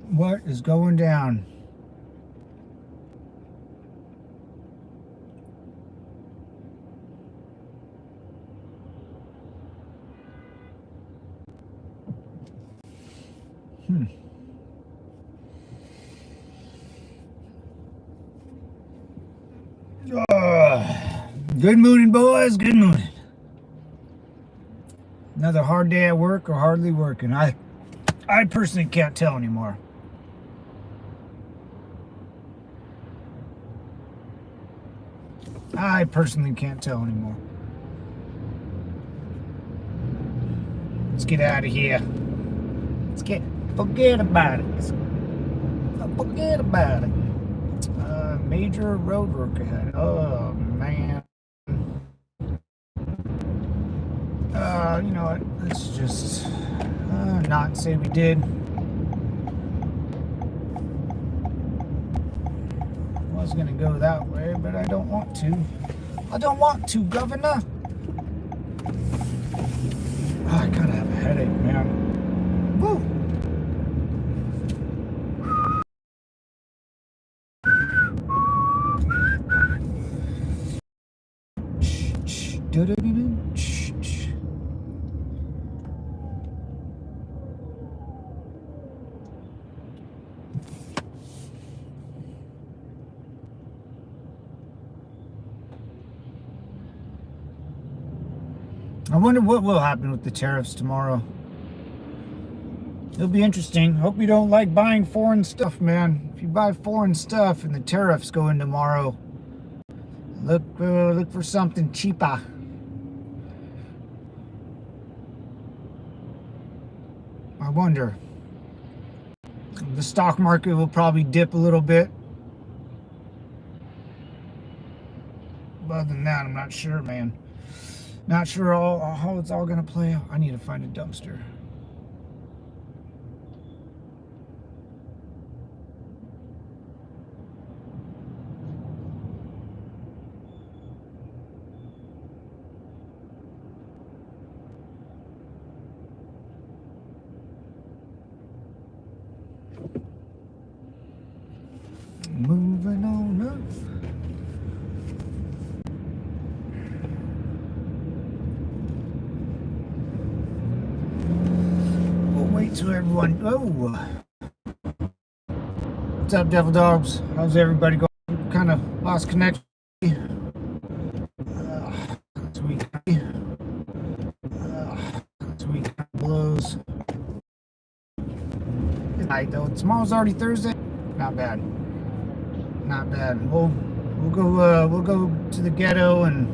What is going down? Good morning, boys. Good morning. Another hard day at work or hardly working. I personally can't tell anymore. I personally can't tell anymore. Let's get out of here. Forget about it. Forget about it. Major road work ahead. Oh, man. You know what? Let's just not say we did. I was going to go that way, but I don't want to. I don't want to, Governor. Oh, I kind of have a headache, man. Woo! I wonder what will happen with the tariffs tomorrow. It'll be interesting. Hope you don't like buying foreign stuff, man. If you buy foreign stuff and the tariffs go in tomorrow, look for something cheaper. I wonder. The stock market will probably dip a little bit. But other than that, I'm not sure, man. Not sure how it's all going to play out. I need to find a dumpster. Moving on up. To everyone. Oh, what's up, Devil Dogs? How's everybody going? Kind of lost connection. This week kind of blows. Good night, though. Tomorrow's already Thursday. Not bad. Not bad. We'll go to the ghetto and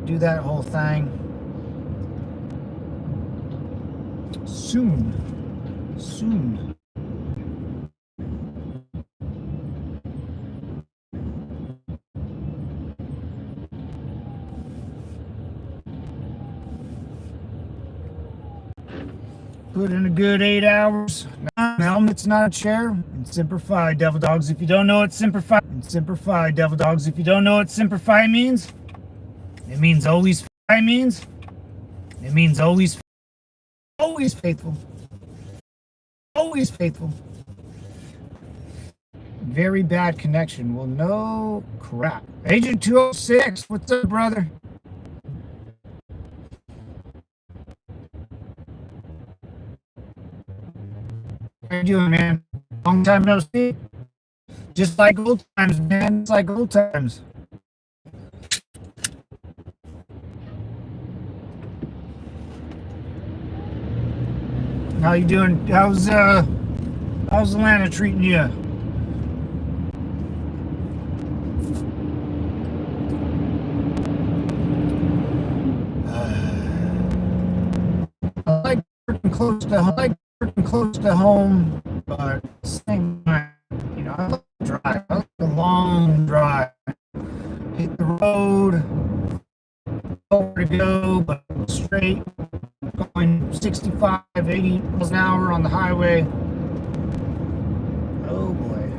do that whole thing. Soon. Put in a good 8 hours. Helmet's not a chair. And Semper Fi, Devil Dogs. If you don't know what Semper Fi, Devil Dogs. If you don't know what Semper Fi means, it means always Fi means. It means always faithful. Always faithful. Very bad connection. Well, no crap. Agent 206, what's up, brother? How you doing, man? Long time no see. Just like old times, man. Just like old times. How you doing? How's Atlanta treating you? I like working close to home, but at the same time, you know, I like to drive. I like the long drive. Hit the road, nowhere to go, but straight. Going 65, 80 miles an hour on the highway. Oh boy.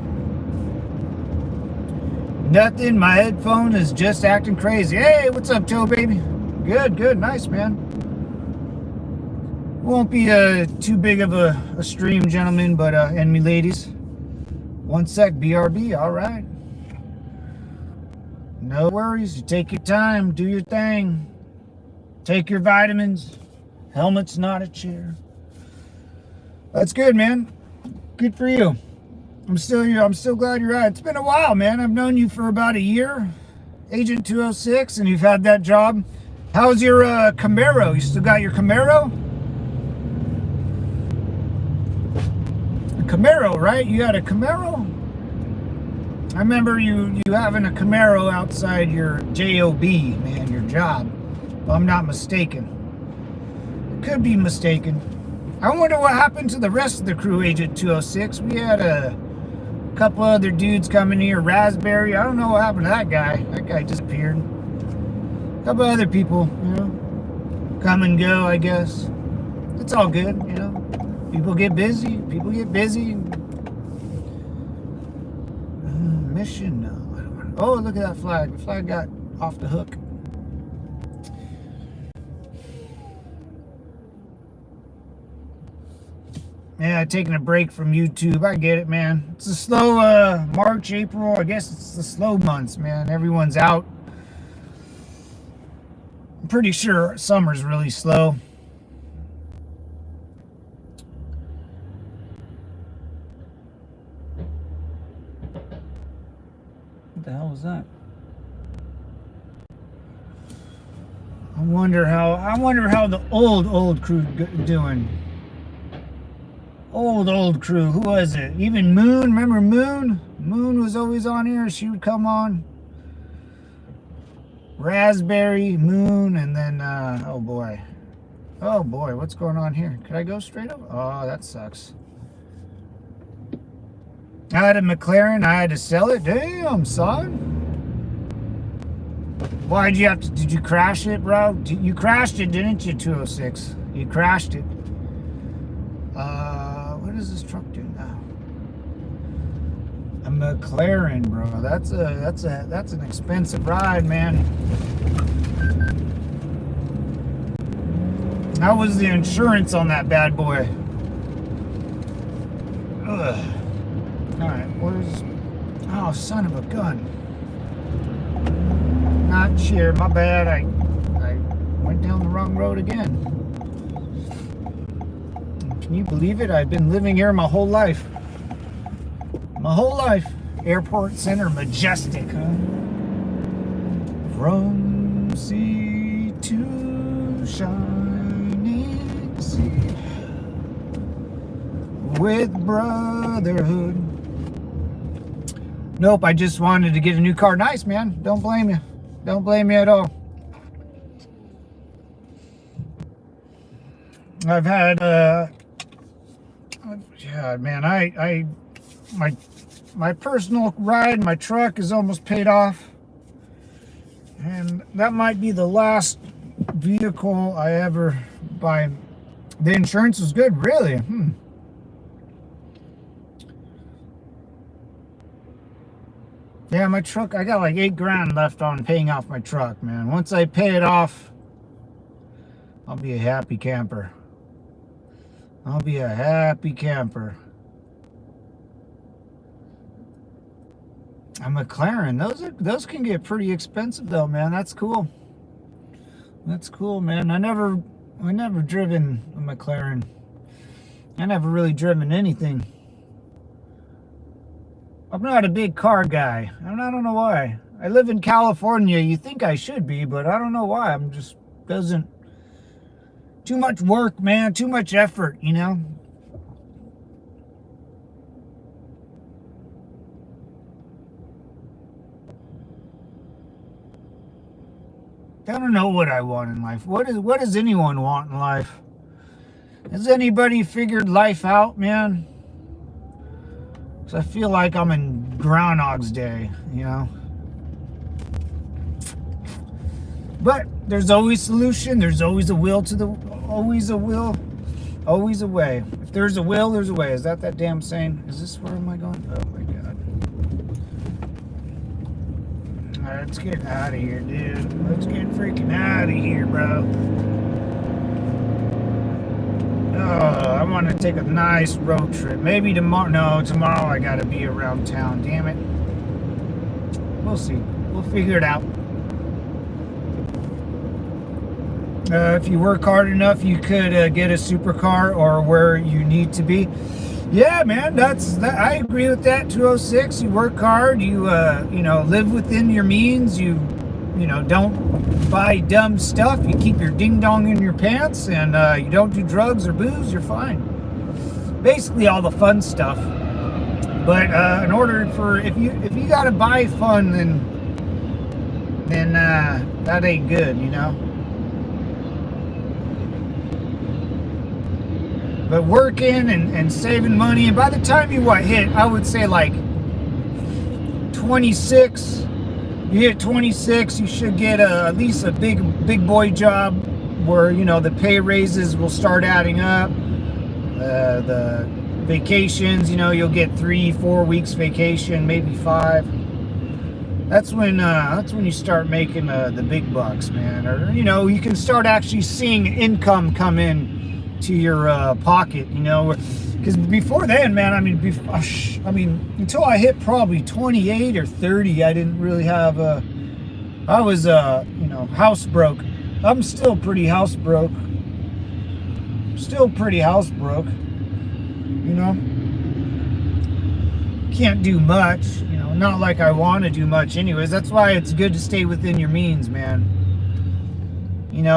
Nothing. My headphone is just acting crazy. Hey, what's up, Joe, baby? Good, nice, man. won't be too big of a stream, gentlemen, but and me ladies. One sec, BRB, all right. No worries. You take your time, do your thing. Take your vitamins. Helmet's not a chair. That's good, man. Good for you. I'm still here. I'm still glad you're out. It's been a while, man. I've known you for about a year. Agent 206, and you've had that job. How's your Camaro? You still got your Camaro? A Camaro, right? You had a Camaro? I remember you having a Camaro outside your job, man, your job. If I'm not mistaken. Could be mistaken. I wonder what happened to the rest of the crew, Agent 206. We had a couple other dudes coming here. Raspberry, I don't know what happened to that guy. That guy disappeared. A couple other people, you know, come and go, I guess. It's all good, you know. People get busy. People get busy. Mission? No, I don't want to. Oh, look at that flag. The flag got off the hook. Yeah, taking a break from YouTube. I get it, man. It's a slow March, April. I guess it's the slow months, man. Everyone's out. I'm pretty sure summer's really slow. What the hell was that? I wonder how the old crew doing. Old crew. Who was it? Even Moon. Remember Moon? Moon was always on here. She would come on. Raspberry, Moon, and then oh boy, what's going on here? Could I go straight up? Oh, that sucks. I had a McLaren. I had to sell it. Damn, son. Why'd you have to? Did you crash it, bro? You crashed it, didn't you? 206. You crashed it. What does this truck do now? A McLaren, bro. That's an expensive ride, man. How was the insurance on that bad boy? Ugh. All right, where's? Oh, son of a gun! Not sure. My bad. I went down the wrong road again. Can you believe it? I've been living here my whole life. My whole life. Airport Center, Majestic, huh? From sea to shining sea, with brotherhood. Nope, I just wanted to get a new car. Nice, man. Don't blame you. Don't blame you at all. I've had yeah, man, my personal ride, my truck is almost paid off, and that might be the last vehicle I ever buy. The insurance was good, really. Yeah, my truck, I got like $8 grand left on paying off my truck, man. Once I pay it off, I'll be a happy camper. I'll be a happy camper. A McLaren, those can get pretty expensive though, man. That's cool. That's cool, man. I never driven a McLaren. I never really driven anything. I'm not a big car guy, and I don't know why. I live in California. You think I should be, but I don't know why. I'm just doesn't. Too much work, man. Too much effort, you know? I don't know what I want in life. What does anyone want in life? Has anybody figured life out, man? Because I feel like I'm in Groundhog's Day, you know? But there's always solution. There's always a will to the... Always a will. Always a way. If there's a will, there's a way. Is that damn saying? Is this... Where am I going? Oh, my God. Alright, let's get out of here, dude. Let's get freaking out of here, bro. I want to take a nice road trip. Maybe tomorrow. No, tomorrow I got to be around town. Damn it. We'll see. We'll figure it out. If you work hard enough, you could get a supercar or where you need to be. Yeah, man, I agree with that. 206. You work hard. You live within your means. You don't buy dumb stuff. You keep your ding dong in your pants, and you don't do drugs or booze. You're fine. Basically, all the fun stuff. But in order for if you gotta buy fun, then that ain't good, But working and saving money, and by the time you hit, I would say like 26. You hit 26, you should get at least a big boy job where the pay raises will start adding up. The vacations, you'll get 3-4 weeks vacation, maybe 5. That's when you start making the big bucks, man. Or you can start actually seeing income come in to your pocket, because before then, man, until I hit probably 28 or 30, I didn't really have I was house broke. I'm still pretty house broke. Can't do much, not like I want to do much anyways. That's why it's good to stay within your means, man.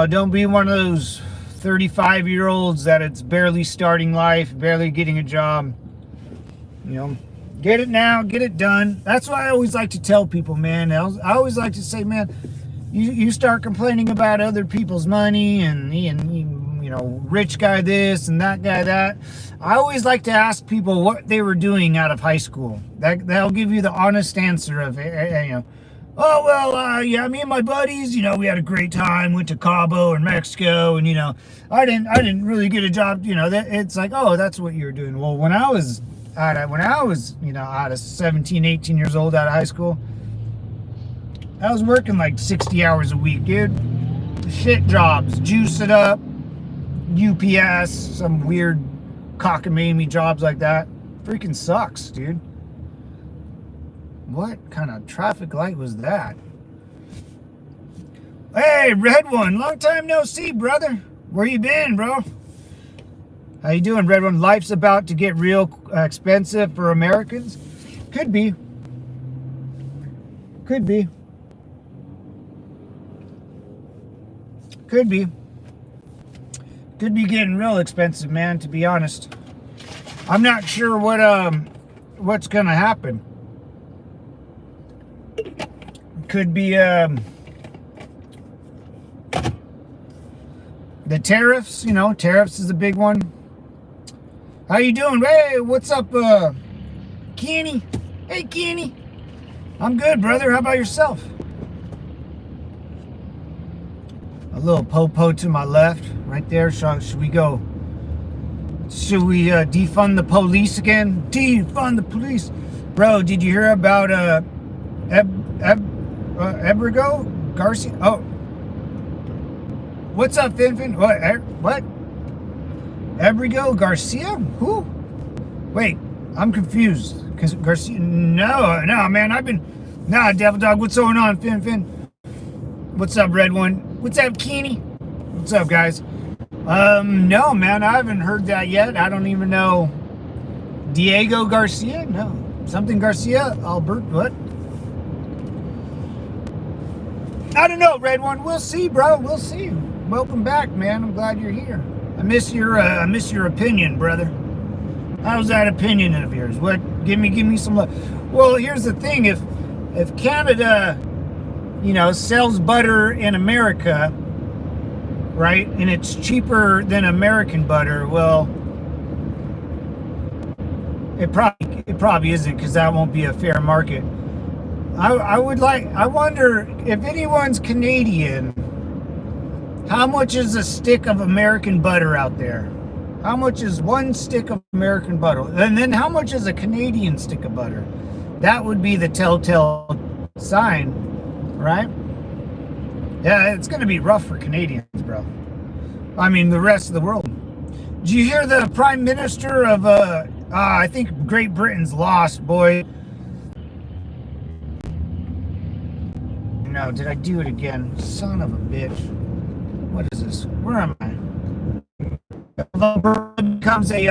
Don't be one of those 35-year-olds that it's barely starting life, barely getting a job. Get it now, get it done. That's why I always like to tell people, man. I always like to say, man, you start complaining about other people's money and rich guy this and that guy that. I always like to ask people what they were doing out of high school. That'll give you the honest answer of oh, well, yeah, me and my buddies, we had a great time, went to Cabo and Mexico, and, I didn't really get a job, it's like, oh, that's what you were doing. Well, when I was out of 17, 18 years old, out of high school, I was working like 60 hours a week, dude. Shit jobs, juice it up, UPS, some weird cockamamie jobs like that. Freaking sucks, dude. What kind of traffic light was that? Hey, Red One, long time no see, brother. Where you been, bro? How you doing, Red One? Life's about to get real expensive for Americans. Could be. Could be. Could be. Could be getting real expensive, man, to be honest. I'm not sure what's gonna happen. Could be the tariffs, tariffs is a big one. How you doing? Hey, what's up, Kenny? Hey, Kenny. I'm good, brother. How about yourself? A little po-po to my left, right there. Should we go? Should we defund the police again? Defund the police. Bro, did you hear about Ebrigo Garcia? Oh, what's up, Finfin? What? Ebrigo Garcia? Who? Wait, I'm confused. Cause Garcia? No, man. Devil Dog. What's going on, Finfin? What's up, Red One? What's up, Kenny? What's up, guys? No, man. I haven't heard that yet. I don't even know. Diego Garcia? No, something Garcia. Albert? What? I don't know, Red One. We'll see, bro. We'll see. Welcome back, man. I'm glad you're here. I miss your opinion, brother. How's that opinion of yours? What? Give me some. Well, here's the thing. If Canada, sells butter in America, right, and it's cheaper than American butter, well, it probably isn't, because that won't be a fair market. I wonder if anyone's Canadian, how much is a stick of American butter out there? How much is one stick of American butter? And then how much is a Canadian stick of butter? That would be the telltale sign, right? Yeah, it's going to be rough for Canadians, bro. I mean, the rest of the world. Did you hear the Prime Minister of, I think Great Britain's lost, boy. No, did I do it again? Son of a bitch. What is this? Where am I? Becomes a...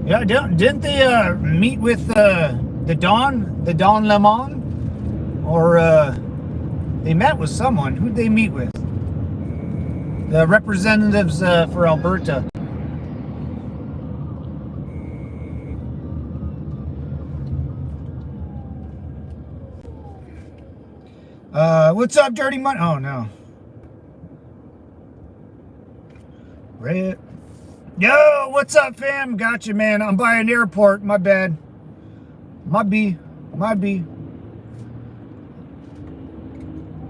yeah, didn't they meet with the Don Lemon? Or they met with someone. Who'd they meet with? The representatives for Alberta. What's up, Dirty Money? Oh, no. Red. Yo, what's up, fam? Gotcha, man. I'm by an airport. My bad. My B.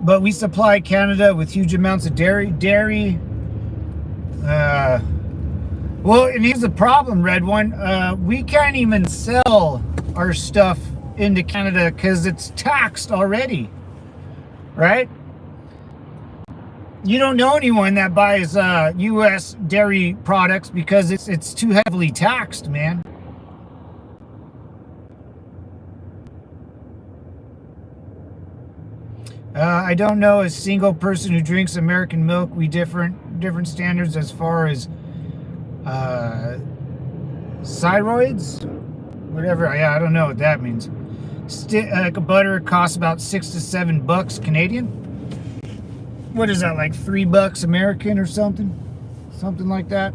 But we supply Canada with huge amounts of dairy. Well, and here's the problem, Red One. We can't even sell our stuff into Canada because it's taxed already. Right? You don't know anyone that buys U.S. dairy products because it's too heavily taxed, man. I don't know a single person who drinks American milk. We different standards as far as thyroids, whatever. Yeah, I don't know what that means. Butter costs about $6 to $7 Canadian. What is that, like $3 American or something like that?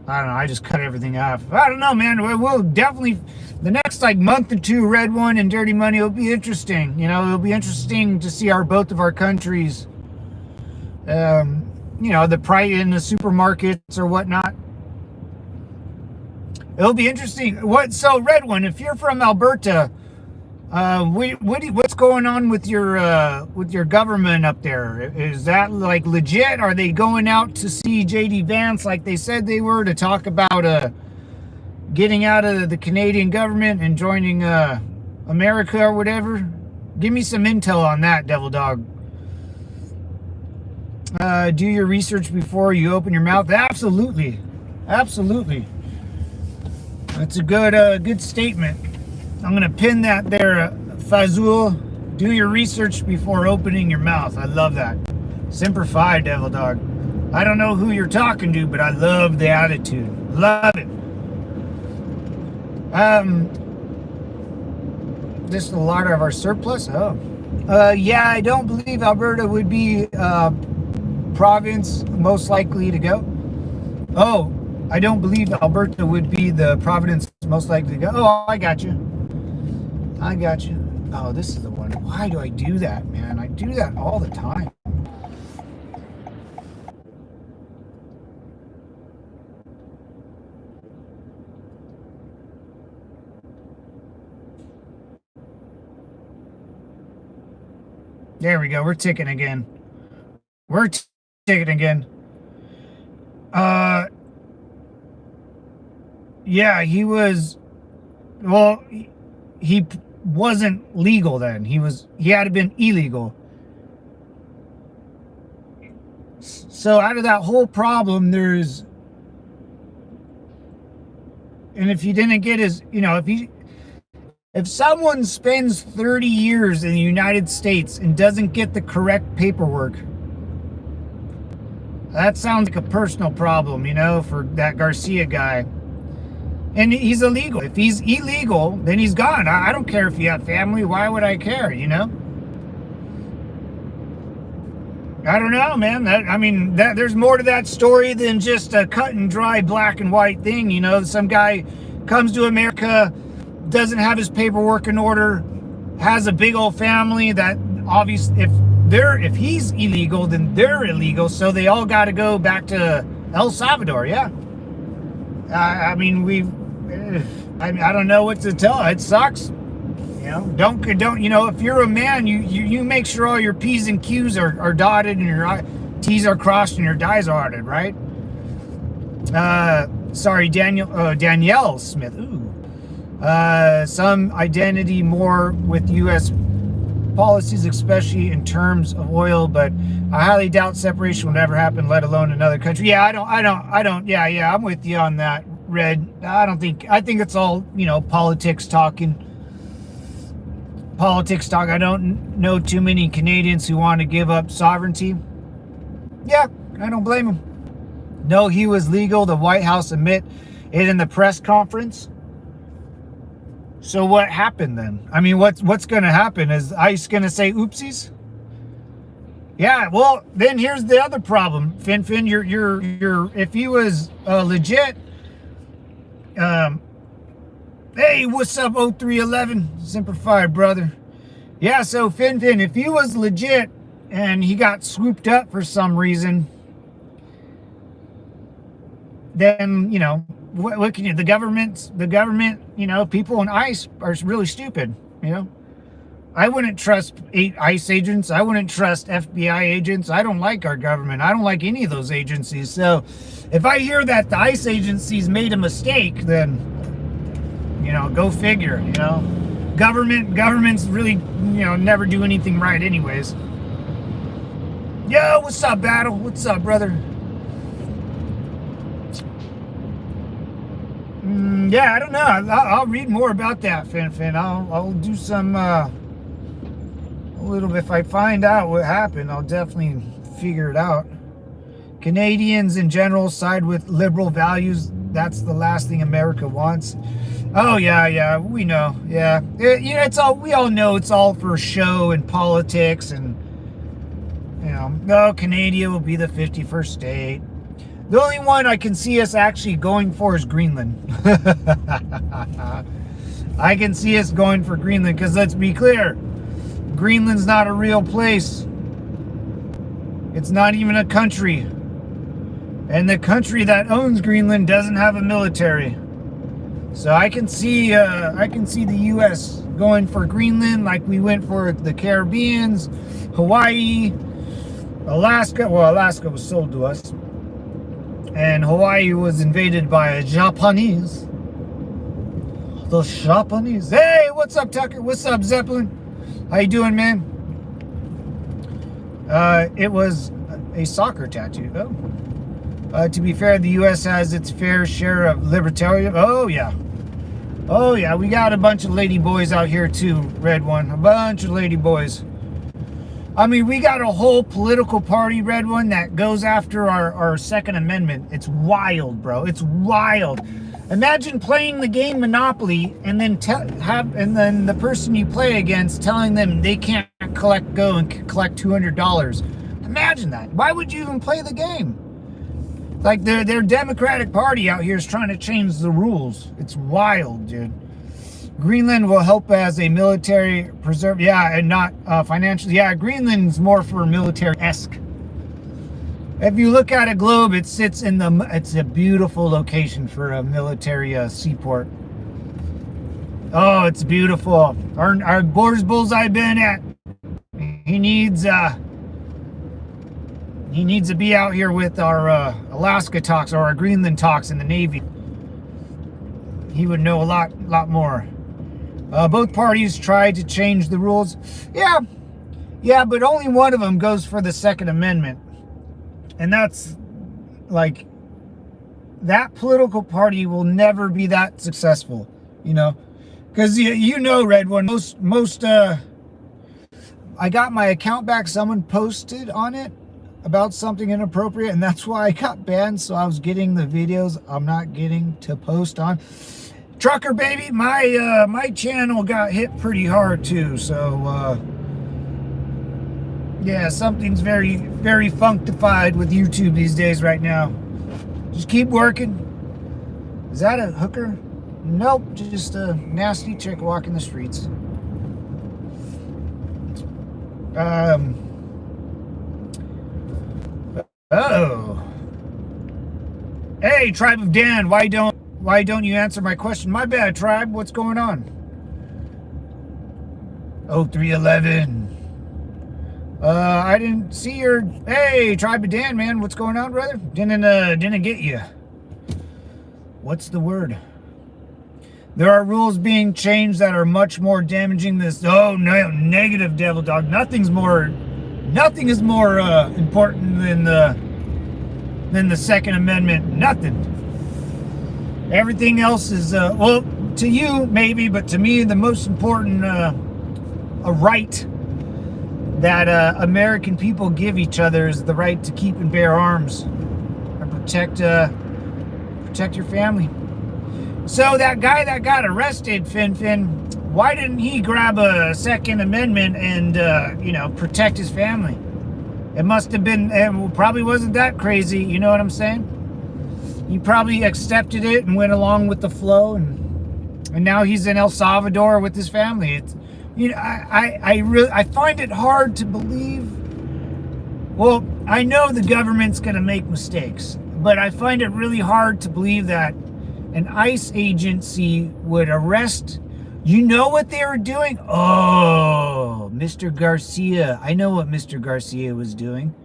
I don't know. I just cut everything off. I don't know, man. We'll definitely, the next like month or two, Red One and Dirty Money will be interesting. You know, it'll be interesting to see both of our countries. You know, the price in the supermarkets or whatnot. It'll be interesting. So, Red One, if you're from Alberta, what's going on with your government up there? Is that like legit? Are they going out to see JD Vance like they said they were to talk about getting out of the Canadian government and joining America or whatever? Give me some intel on that, Devil Dog. Do your research before you open your mouth. Absolutely. That's a good statement. I'm going to pin that there, Fazul. Do your research before opening your mouth. I love that. Semper Fi, Devil Dog. I don't know who you're talking to, but I love the attitude. Love it. Just a lot of our surplus? Oh. Yeah, I don't believe Alberta would be province most likely to go. Oh, I don't believe Alberta would be the province most likely to go. Oh, I got you. Oh, this is the one. Why do I do that, man? I do that all the time. There we go. We're ticking again. Yeah, he was, well, he wasn't legal then. He had to been illegal. So out of that whole problem, and if he didn't get his, you know, if someone spends 30 years in the United States and doesn't get the correct paperwork, that sounds like a personal problem, you know, for that Garcia guy. And he's illegal. If he's illegal, then he's gone. I don't care if you have family. Why would I care, you know? I don't know, man. There's more to that story than just a cut and dry black and white thing, you know? Some guy comes to America, doesn't have his paperwork in order, has a big old family that obviously, if he's illegal, then they're illegal, so they all got to go back to El Salvador, yeah. I don't know what to tell. It sucks. You know, don't. You know, if you're a man, you make sure all your P's and Q's are dotted and your T's are crossed and your I's are dotted, right? Sorry, Danielle Smith. Ooh. Some identity more with U.S. policies, especially in terms of oil, but I highly doubt separation would ever happen, let alone another country. Yeah, yeah, I'm with you on that, Red. I think it's all, politics talk. I don't know too many Canadians who want to give up sovereignty. Yeah, I don't blame him. No, he was legal. The White House admit it in the press conference. So what happened then? I mean, what's going to happen? Is ICE going to say oopsies? Yeah, well, then here's the other problem. Fin, you're if he was legit, hey, what's up, 0311? Semper Fi, brother. Yeah, so Fin, if he was legit and he got swooped up for some reason, then, what can you, the government, people in ICE are really stupid, I wouldn't trust ICE agents. I wouldn't trust FBI agents. I don't like our government. I don't like any of those agencies. So if I hear that the ICE agencies made a mistake, then, go figure, Governments really, never do anything right anyways. Yo, what's up, Battle? What's up, brother? Yeah, I don't know. I'll read more about that, Fin. I'll do some, a little bit. If I find out what happened, I'll definitely figure it out. Canadians in general side with liberal values. That's the last thing America wants. Oh, yeah, we know. Yeah. It's all, we all know it's all for show and politics and, Canada will be the 51st state. The only one I can see us actually going for is Greenland. I can see us going for Greenland because let's be clear, Greenland's not a real place. It's not even a country. And the country that owns Greenland doesn't have a military. So I can see the U.S. going for Greenland like we went for the Caribbeans, Hawaii, Alaska. Well, Alaska was sold to us. And Hawaii was invaded by Japanese. The Japanese. Hey, what's up, Tucker? What's up, Zeppelin? How you doing, man? It was a soccer tattoo. Oh. To be fair, the U.S. has its fair share of libertarian. Oh, yeah. We got a bunch of lady boys out here, too, Red One. A bunch of lady boys. I mean, we got a whole political party, Red One, that goes after our Second Amendment. It's wild, bro. It's wild. Imagine playing the game Monopoly and then then the person you play against telling them they can't go and collect $200. Imagine that. Why would you even play the game? Like their Democratic Party out here is trying to change the rules. It's wild, dude. Greenland will help as a military preserve, and not financially. Yeah, Greenland's more for military-esque. If you look at a globe, it sits in it's a beautiful location for a military seaport. Oh, it's beautiful. Our Borders Bullseye Bennett, he needs to be out here with our Alaska talks or our Greenland talks in the Navy. He would know a lot more. Both parties tried to change the rules. Yeah, but only one of them goes for the Second Amendment. And that's like, that political party will never be that successful, because Red One, most I got my account back. Someone posted on it about something inappropriate, and that's why I got banned. So I was getting the videos I'm not getting to post on. Trucker baby, my channel got hit pretty hard too, so yeah, something's very, very functified with YouTube these days right now. Just keep working. Is that a hooker? Nope, just a nasty chick walking the streets. Oh. Hey, Tribe of Dan, why don't you answer my question? My bad, Tribe. What's going on? 0311. I didn't see your. Hey, Tribe of Dan, man. What's going on, brother? Didn't get you. What's the word? There are rules being changed that are much more damaging than this. Oh no, negative, devil dog. Nothing is more important than the Second Amendment. Nothing. Everything else is well, to you maybe, but to me the most important a right that American people give each other is the right to keep and bear arms and protect your family. So that guy that got arrested, Fin, why didn't he grab a Second Amendment and protect his family? It must have been, it probably wasn't that crazy, you know what I'm saying? He probably accepted it and went along with the flow, and now he's in El Salvador with his family. It's, I find it hard to believe. Well, I know the government's going to make mistakes, but I find it really hard to believe that an ICE agency would arrest. You know what they were doing? Oh, Mr. Garcia. I know what Mr. Garcia was doing.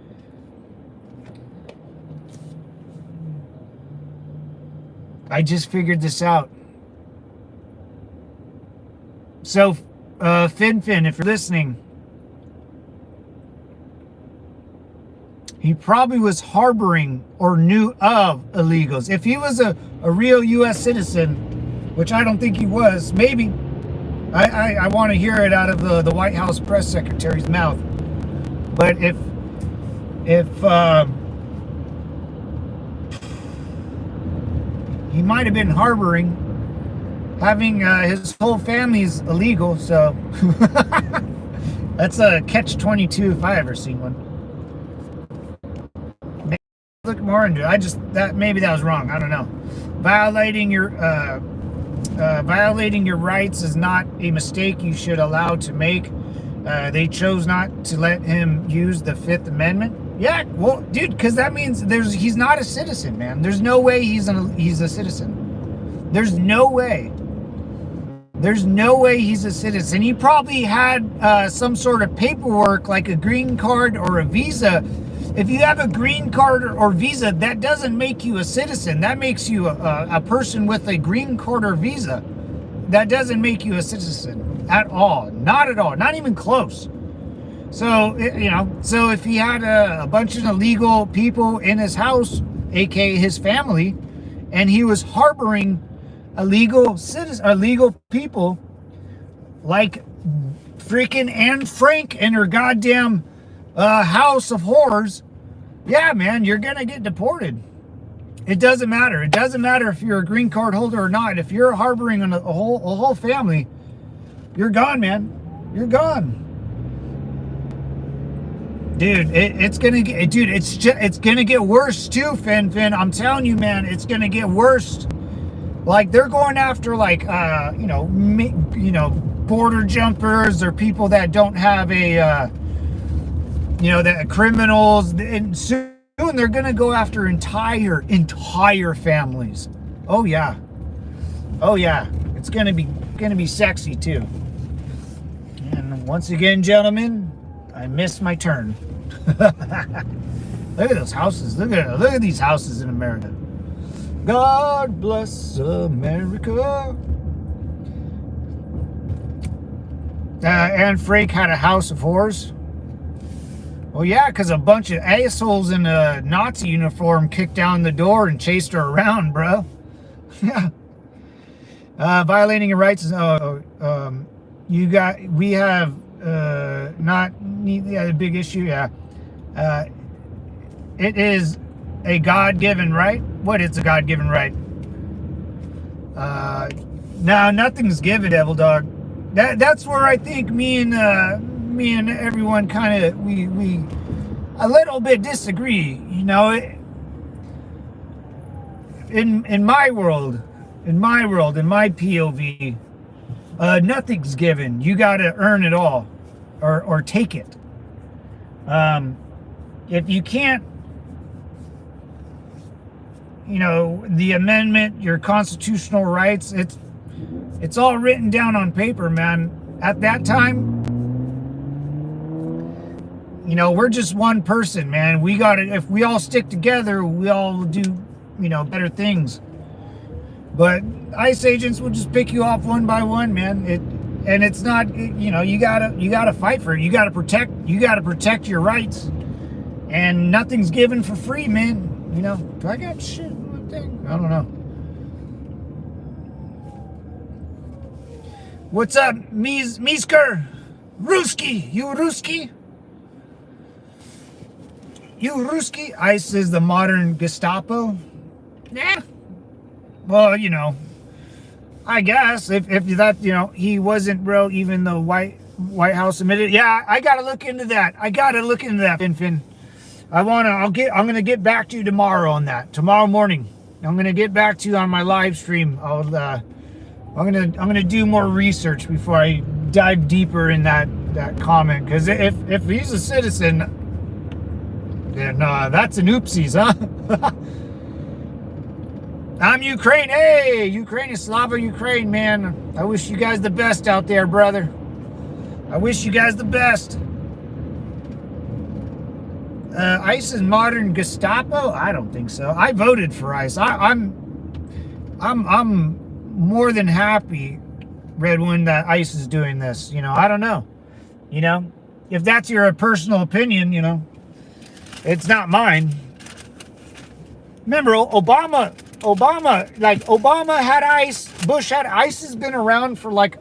I just figured this out. So, Fin, if you're listening, he probably was harboring or knew of illegals. If he was a real U.S. citizen, which I don't think he was, maybe. I want to hear it out of the White House press secretary's mouth. But if he might have been harboring, having his whole family's illegal, so that's a catch-22 if I ever seen one. Maybe look more into it. Maybe that was wrong. I don't know. Violating your rights is not a mistake you should allow to make. They chose not to let him use the Fifth Amendment. Yeah, well, dude, because that means he's not a citizen, man. There's no way he's a citizen. There's no way. There's no way he's a citizen. He probably had some sort of paperwork like a green card or a visa. If you have a green card or visa, that doesn't make you a citizen. That makes you a person with a green card or visa. That doesn't make you a citizen at all. Not at all. Not even close. So, so if he had a bunch of illegal people in his house, aka his family, and he was harboring illegal people like freaking Anne Frank in her goddamn house of horrors, yeah, man, you're gonna get deported. It doesn't matter. It doesn't matter if you're a green card holder or not. If you're harboring a whole family, you're gone, man. You're gone. Dude, it's gonna get worse too, Fin. I'm telling you, man, it's gonna get worse. Like they're going after border jumpers or people that don't have the criminals, and soon they're gonna go after entire families. Oh yeah, it's gonna be sexy too. And once again, gentlemen, I missed my turn. Look at those houses. Look at these houses in America. God bless America. Anne Frank had a house of horrors. Well, yeah, because a bunch of assholes in a Nazi uniform kicked down the door and chased her around, bro. Yeah. Violating your rights is we have a big issue. Yeah. It is a God-given right. What is a God-given right? No, nothing's given, Devil Dog. That's where I think me and everyone kind of we a little bit disagree. In my world, in my POV, nothing's given. You got to earn it all, or take it. If you can't, the amendment, your constitutional rights, it's all written down on paper, man. At that time, we're just one person, man. If we all stick together, we all do, better things. But ICE agents will just pick you off one by one, man. It's not, you gotta fight for it. You gotta protect your rights. And nothing's given for free, man. Do I got shit on my thing? I don't know. What's up, Misker? Ruski? You Ruski? You Ruski? ICE is the modern Gestapo? Yeah. Well, I guess if that, he wasn't real, even though White House admitted. Yeah, I gotta look into that. Finn. I'm gonna get back to you tomorrow on that. Tomorrow morning, I'm gonna get back to you on my live stream. I'm gonna do more research before I dive deeper in that comment. Because if he's a citizen, then that's an oopsies, huh? I'm Ukraine. Hey, Ukraine, Slava Ukraine, man. I wish you guys the best out there, brother. I wish you guys the best. ICE is modern Gestapo? I don't think so. I voted for ICE. I'm more than happy, Red One, that ICE is doing this. I don't know. If that's your personal opinion, it's not mine. Remember, Obama had ICE. Bush had ICE. Has been around for like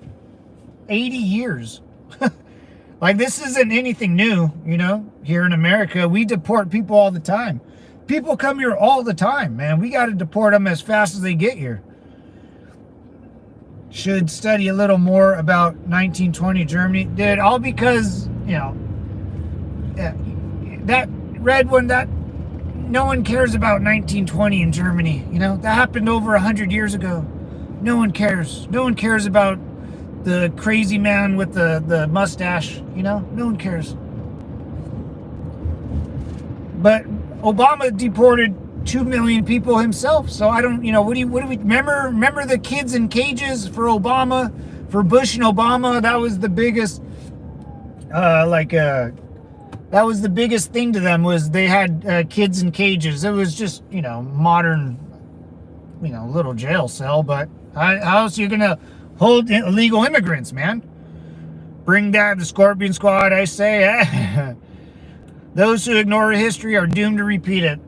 80 years. Like, this isn't anything new, here in America. We deport people all the time. People come here all the time, man. We got to deport them as fast as they get here. Should study a little more about 1920 Germany. Dude, all because, that Red One, that no one cares about 1920 in Germany. That happened over 100 years ago. No one cares. No one cares about the crazy man with the mustache. No one cares. But Obama deported 2 million people himself. So I don't, what do we remember the kids in cages for Obama, for Bush and Obama? That was the biggest, that was the biggest thing to them, was they had kids in cages. It was just, modern, little jail cell. But how else are you going to hold illegal immigrants, man? Bring that the Scorpion Squad, I say. Those who ignore history are doomed to repeat it.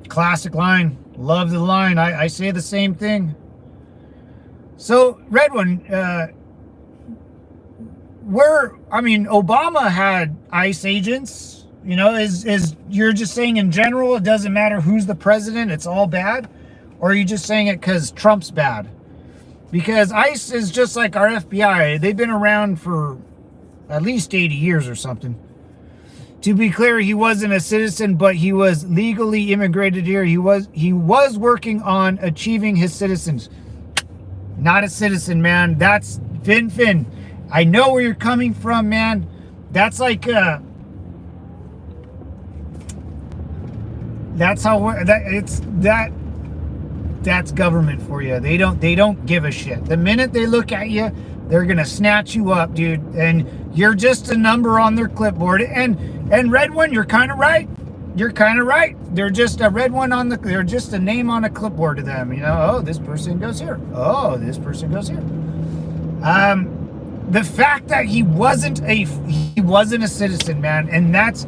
Classic line. Love the line. I say the same thing. So, Red One, Obama had ICE agents. Is you're just saying in general, it doesn't matter who's the president, it's all bad? Or are you just saying it because Trump's bad? Because ICE is just like our FBI. They've been around for at least 80 years or something. To be clear, he wasn't a citizen, but he was legally immigrated here. He was working on achieving his citizens. Not a citizen, man. That's Finn. I know where you're coming from, man. That's like that's government for you. They don't give a shit. The minute they look at you, they're gonna snatch you up, dude, and you're just a number on their clipboard. And Red One, you're kind of right. They're just a red one they're just a name on a clipboard to them. Oh, this person goes here. Oh, this person goes here. The fact that he wasn't a citizen, man, and that's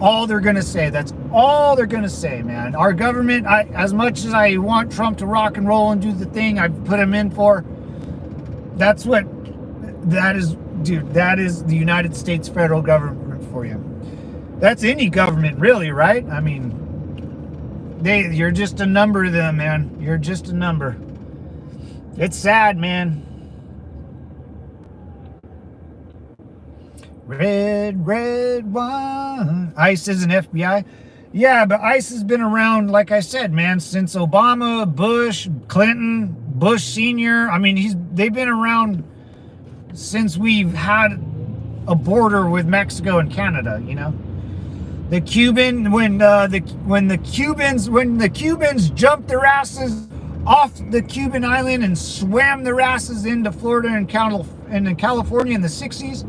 all they're gonna say. That's all they're gonna say, man. Our government, as much as I want Trump to rock and roll and do the thing I put him in for, that is, dude. That is the United States federal government for you. That's any government, really, right? I mean, you're just a number to them, man. You're just a number. It's sad, man. Red one. ICE is an FBI. Yeah, but ICE has been around, like I said, man, since Obama, Bush, Clinton, Bush Sr. I mean, they've been around since we've had a border with Mexico and Canada. The Cuban, when the Cubans jumped their asses off the Cuban island and swam their asses into Florida and in California in the 60s.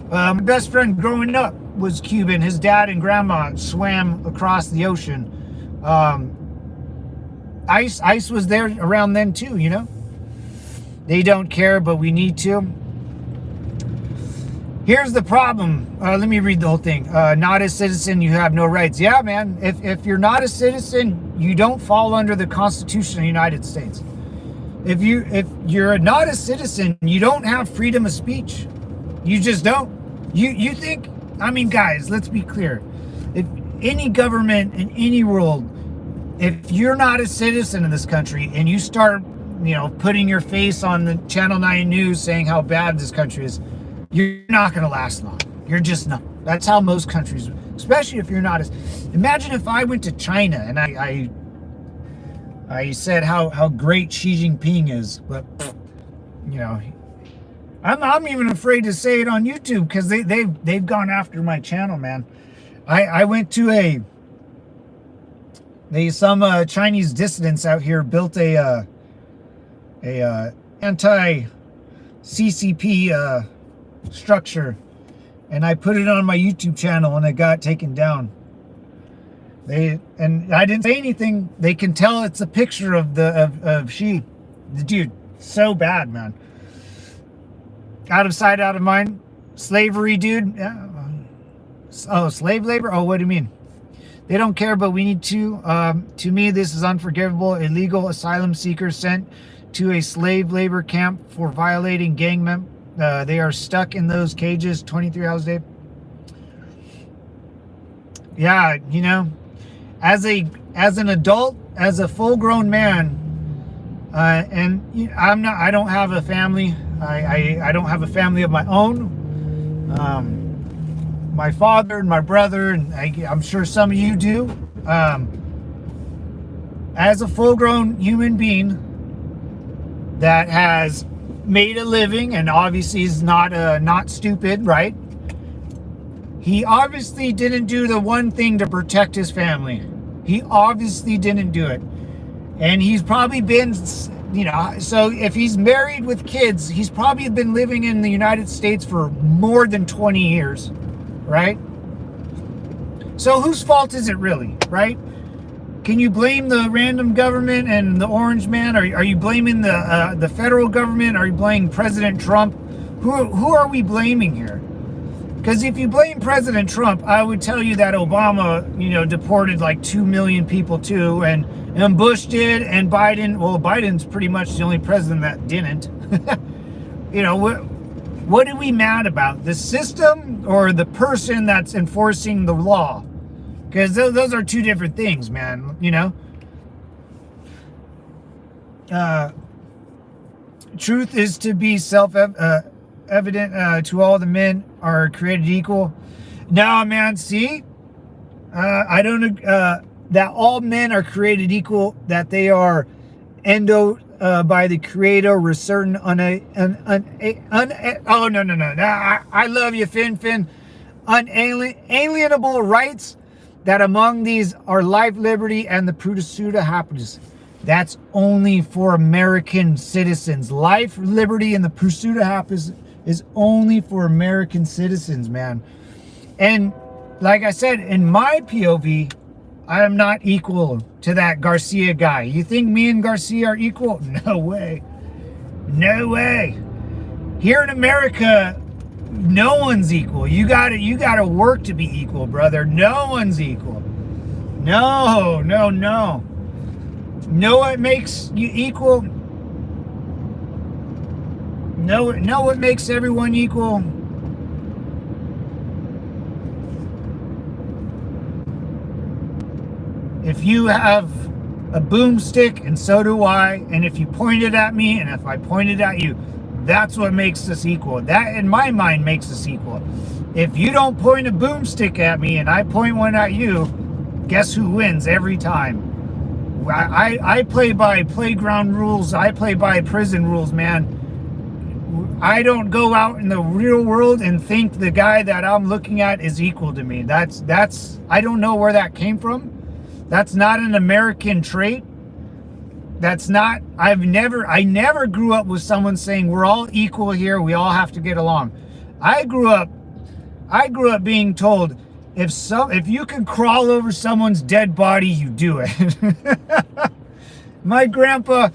My best friend growing up was Cuban. His dad and grandma swam across the ocean. ICE was there around then too, you know? They don't care, but we need to. Here's the problem. Let me read the whole thing. Not a citizen, you have no rights. Yeah, man. If you're not a citizen, you don't fall under the Constitution of the United States. If you're not a citizen, you don't have freedom of speech. You just don't. You think, I mean, guys, let's be clear. If any government in any world, if you're not a citizen in this country and you start, putting your face on the Channel 9 news saying how bad this country is, you're not going to last long. You're just not. That's how most countries, especially if you're not as. Imagine if I went to China and I said how great Xi Jinping is, but I'm even afraid to say it on YouTube because they've gone after my channel, man. I went to some Chinese dissidents out here built a anti-CCP structure, and I put it on my YouTube channel and it got taken down. And I didn't say anything. They can tell it's a picture of Xi. The dude, so bad, man. Out of sight, out of mind. Slavery, dude. Oh, slave labor? Oh, what do you mean? They don't care, but we need to. To me, this is unforgivable. Illegal asylum seekers sent to a slave labor camp for violating gang members. They are stuck in those cages 23 hours a day. Yeah, as an adult, as a full-grown man, and I don't have a family. I don't have a family of my own. My father and my brother, and I'm sure some of you do. As a full-grown human being that has made a living and obviously is not stupid, right? He obviously didn't do the one thing to protect his family. He obviously didn't do it. And he's probably been, so if he's married with kids, he's probably been living in the United States for more than 20 years, right? So whose fault is it really, right? Can you blame the random government and the orange man? Are you blaming the federal government? Are you blaming President Trump? Who are we blaming here? Because if you blame President Trump, I would tell you that Obama, deported like 2 million people too, and Bush did, and Biden. Well, Biden's pretty much the only president that didn't. What are we mad about? The system or the person that's enforcing the law? Because those are two different things, man, Truth is to be self-evident to all the men are created equal. No, man, see? I don't... that all men are created equal, that they are endowed by the Creator with certain oh, no. I love you, Finn. Unalienable rights, that among these are life, liberty, and the pursuit of happiness. That's only for American citizens. Life, liberty, and the pursuit of happiness is only for American citizens, man. And like I said, in my POV, I am not equal to that Garcia guy. You think me and Garcia are equal? No way. No way. Here in America, no one's equal. You gotta work to be equal, brother. No one's equal. No. Know what makes you equal? Know what makes everyone equal? If you have a boomstick, and so do I, and if you point it at me, and if I point it at you, that's what makes us equal. That, in my mind, makes us equal. If you don't point a boomstick at me and I point one at you, guess who wins every time? I play by playground rules. I play by prison rules, man. I don't go out in the real world and think the guy that I'm looking at is equal to me. That's I don't know where that came from. That's not an American trait. That's not, I never grew up with someone saying we're all equal here, we all have to get along. I grew up being told if you can crawl over someone's dead body, you do it. My grandpa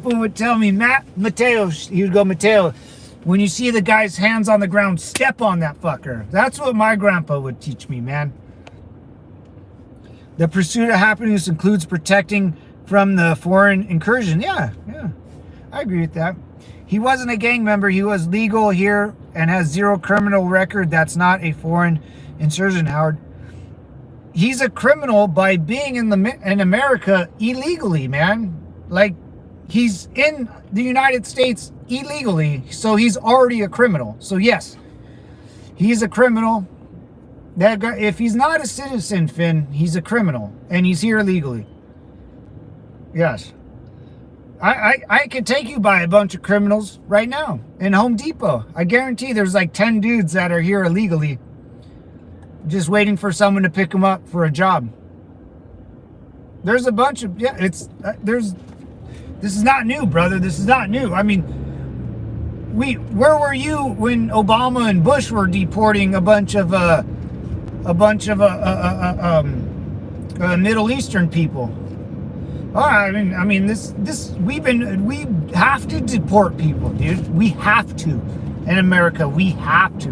would tell me, Mateo, he would go, Mateo, when you see the guy's hands on the ground, step on that fucker. That's what my grandpa would teach me, man. The pursuit of happiness includes protecting from the foreign incursion. Yeah, I agree with that. He wasn't a gang member. He was legal here and has zero criminal record. That's not a foreign insurgent, Howard. He's a criminal by being in America illegally, man. Like, he's in the United States illegally, so he's already a criminal. So yes, he's a criminal. That guy, if he's not a citizen, Finn, he's a criminal, and he's here illegally. Yes. I could take you by a bunch of criminals right now in Home Depot. I guarantee there's like 10 dudes that are here illegally, just waiting for someone to pick them up for a job. There's a bunch of, this is not new, brother. This is not new. I mean, where were you when Obama and Bush were deporting a bunch of Middle Eastern people? Oh, I mean, we have to deport people, dude. We have to. In America, we have to.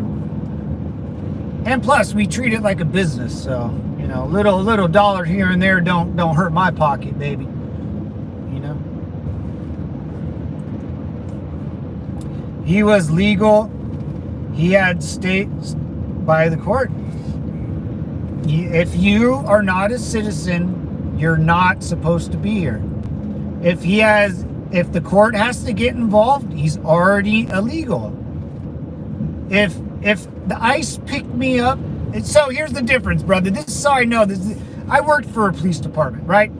And plus, we treat it like a business, so, you know, little dollar here and there don't hurt my pocket, baby. You know? He was legal. He had states by the court. If you are not a citizen, you're not supposed to be here. If the court has to get involved, he's already illegal. If the ICE picked me up, so here's the difference, brother. This is how I know this. I worked for a police department, right?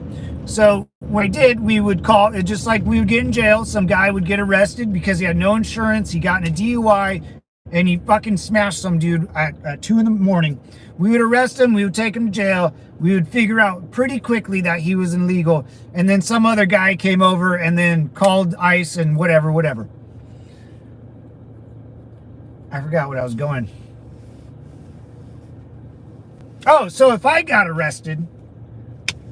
So what I did, we would call it just like we would get in jail. Some guy would get arrested because he had no insurance. He got in a DUI and he fucking smashed some dude at 2 a.m. We would arrest him. We would take him to jail. We would figure out pretty quickly that he was illegal. And then some other guy came over and then called ICE and whatever. I forgot what I was going. Oh, so if I got arrested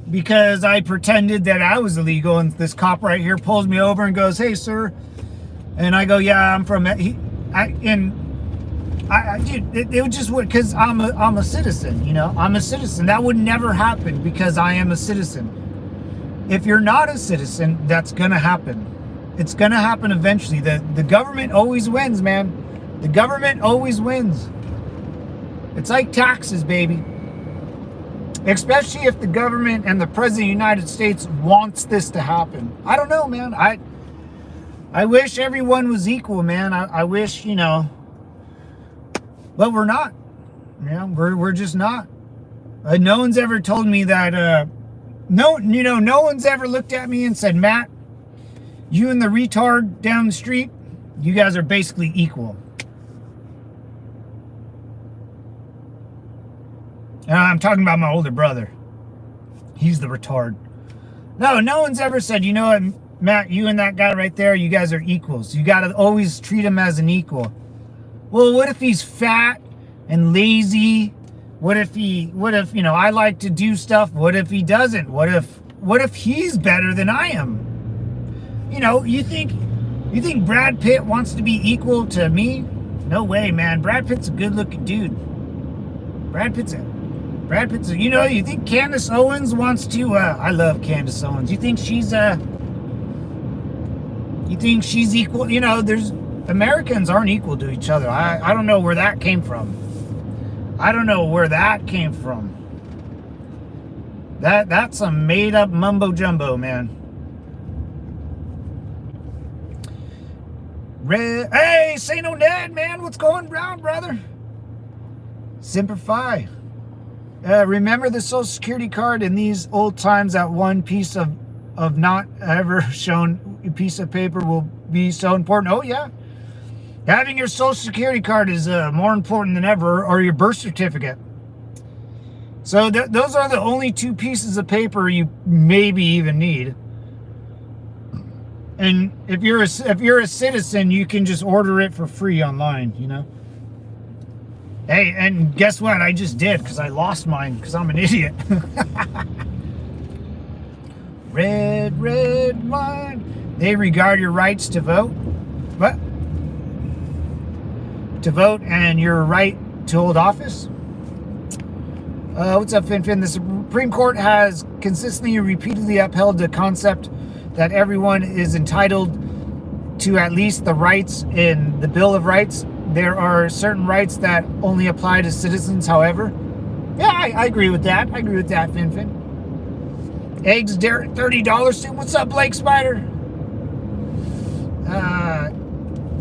because I pretended that I was illegal and this cop right here pulls me over and goes, "Hey, sir," and I go, "Yeah, I'm from," it would just would, because I'm a citizen, you know. I'm a citizen. That would never happen because I am a citizen. If you're not a citizen, that's gonna happen. It's gonna happen eventually. The government always wins, man. The government always wins. It's like taxes, baby. Especially if the government and the President of the United States wants this to happen. I don't know, man. I wish everyone was equal, man. I wish, you know. But we're not. Yeah, we're just not. No one's ever told me that. No one's ever looked at me and said, "Matt, you and the retard down the street, you guys are basically equal." I'm talking about my older brother. He's the retard. No one's ever said, "You know what, Matt, you and that guy right there, you guys are equals. You got to always treat him as an equal." Well, what if he's fat and lazy? What if, you know, I like to do stuff? What if he doesn't? What if he's better than I am? You know, you think Brad Pitt wants to be equal to me? No way, man. Brad Pitt's a good-looking dude. Brad Pitt's you know, you think Candace Owens wants to, I love Candace Owens. You think she's equal? You know, Americans aren't equal to each other. I don't know where that came from. That's some made up mumbo jumbo, man. Hey, Saint Ned, man, what's going on, brother? Semper Fi. Remember the Social Security card in these old times? That one piece of not ever shown piece of paper will be so important. Oh yeah, having your Social Security card is more important than ever, or your birth certificate. So those are the only two pieces of paper you maybe even need. And if you're a citizen, you can just order it for free online, you know. Hey, and guess what? I just did, because I lost mine, because I'm an idiot. red wine. They regard your rights to vote. What? To vote and your right to hold office. What's up, Finfin? The Supreme Court has consistently and repeatedly upheld the concept that everyone is entitled to at least the rights in the Bill of Rights. There are certain rights that only apply to citizens, however. Yeah, I agree with that. I agree with that, Finfin. Eggs, $30. What's up, Blake Spider?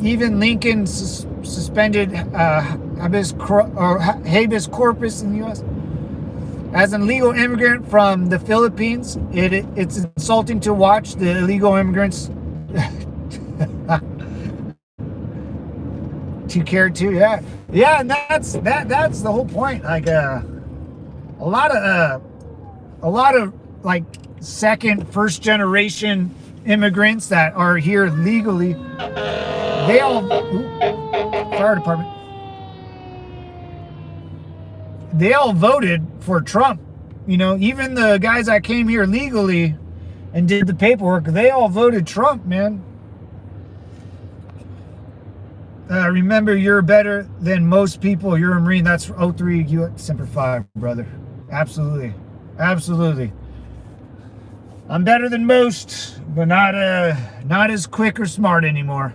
Even Lincoln suspended habeas corpus in the U.S. As an illegal immigrant from the Philippines, it's insulting to watch the illegal immigrants to care to, yeah, and that's the whole point. Like a lot of like first generation immigrants that are here legally, they all fire department. They all voted for Trump. You know, even the guys that came here legally and did the paperwork, they all voted Trump, man. Remember, you're better than most people. You're a Marine. That's 03 you Semper Fi, brother. Absolutely. Absolutely. I'm better than most, but not as quick or smart anymore.